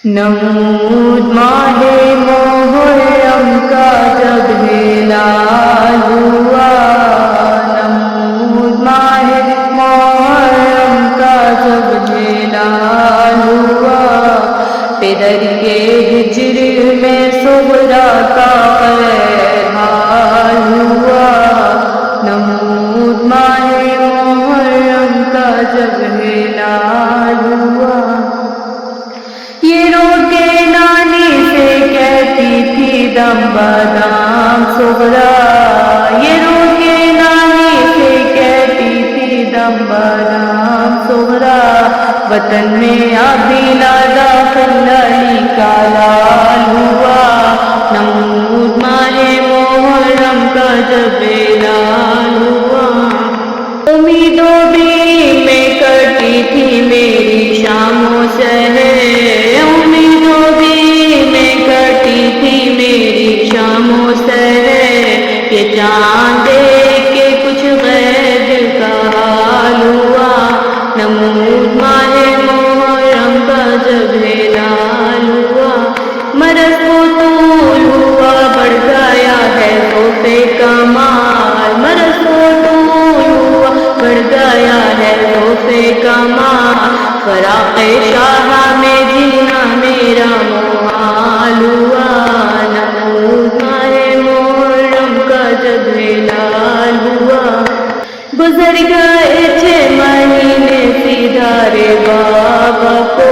نمود ماہ محرم کا جب ہلال ہوا، نمود ماہ محرم کا جب ہلال ہوا، پدر کے ہجر میں صغریٰ کا خیر حال ہوا، نمود ماہ محرم کا جب ہلال ہوا۔ یہ رو کے نانی سے کہتی تھی دم بدام صغریٰ، یہ رو کے نانی سے کہتی تھی دم بدام صغریٰ، وطن میں ابیلا داخل علی کا لال ہوا، نمود ماہ محرم کا جب ہلال ہوا۔ امیدوں بھی میں کرتی تھی میری شام و سحر، یہ چاند دیکھ کے کچھ غیر دل کا حال ہوا، نمود ماہ محرم کا جب ہلال ہوا۔ مرض کو طول ہوا بڑھ گیا ہے صوفے کا مال، مرض کو طول ہوا بڑھ گیا ہے صوفے کا مال، فراق شاہ میں جینا میرا محال ہوا، نمود ماہ محرم کا جب ہلال ہوا۔ گزر گئے 6 مہینے سیدھارے بابا کو،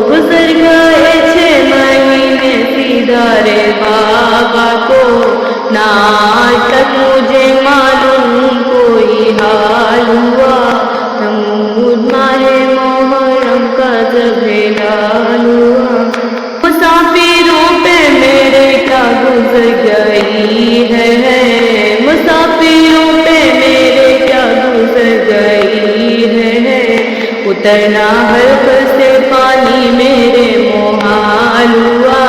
گزر گئے 6 مہینے سیدھارے بابا کو، نہ آج تک مجھے معلوم کوئی حال ہوا، نمود ماہ محرم کا جب ہلال ہوا۔ مسافروں پہ میرے کیا گزر گئی ہے، مسافروں پہ میرے کیا گزر گئی ہے، اترنا حلق سے پانی میرے محال ہوا،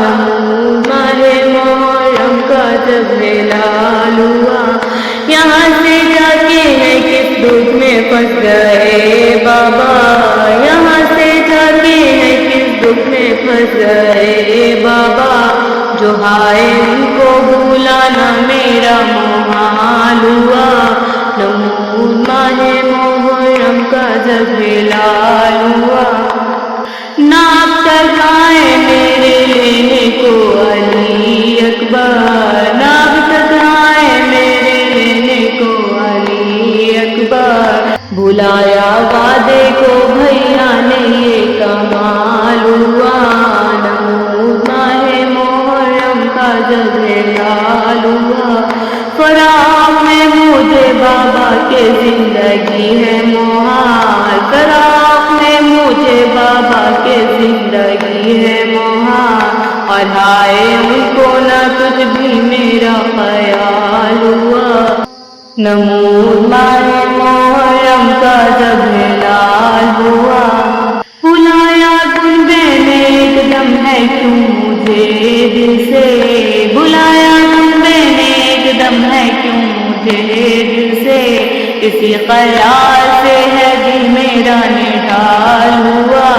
نمود ماہ محرم کا جب ہلال ہوا۔ یہاں سے جا کے ہے کس دکھ میں پھنس گئے بابا، یہاں سے جا کے ہے کس دکھ میں پھنس گئے بابا، جو ہائے ان کو بھولانا میرا محال ہوا، نمود ماہ محرم کا جب ہلال ہوا۔ ناپ تک آئے میرے لینے کو علی اکبر، ناپ تک آئے میرے لینے کو علی اکبر، بھلایا وعدے کو بھیا نے یہ کمال ہوا، نمود ماہ محرم کا جب ہلال ہوا۔ فراق میں مجھے بابا کے زندگی ہے محال، فراق میں مجھے بابا کے زندگی ہے محال، اور ہائے ان کو نہ کچھ بھی میرا خیال ہوا، نمود ماہ محرم کا جب ہلال ہوا۔ بلایا تم نے ایک دم ہے کیوں مجھے دل سے، بلایا تم نے ایک دم ہے کیوں مجھے دل سے، اسی خیال سے ہے دل میرا نڈھال ہوا،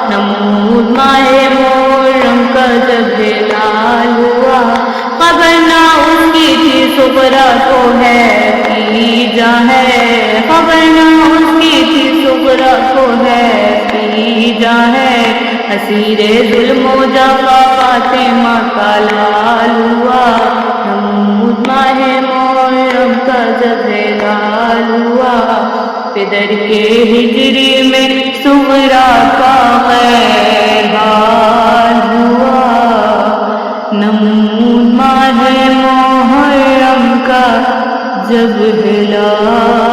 نمود ماہ محرم کا جب ہلال ہوا۔ خبر نہ اس کی تھی صغریٰ کو ہے فیجا ہے، خبر نہ اس کی تھی صغریٰ کو ہے فیجا ہے، اسیر ظلم و جفا فاطمہ کا لال ہوا، نمود ماہ محرم کا جب ہلال ہوا۔ پدر کے ہجری میں صغریٰ کا خیر حال ہوا، نمود ماہ محرم کا جب ہلال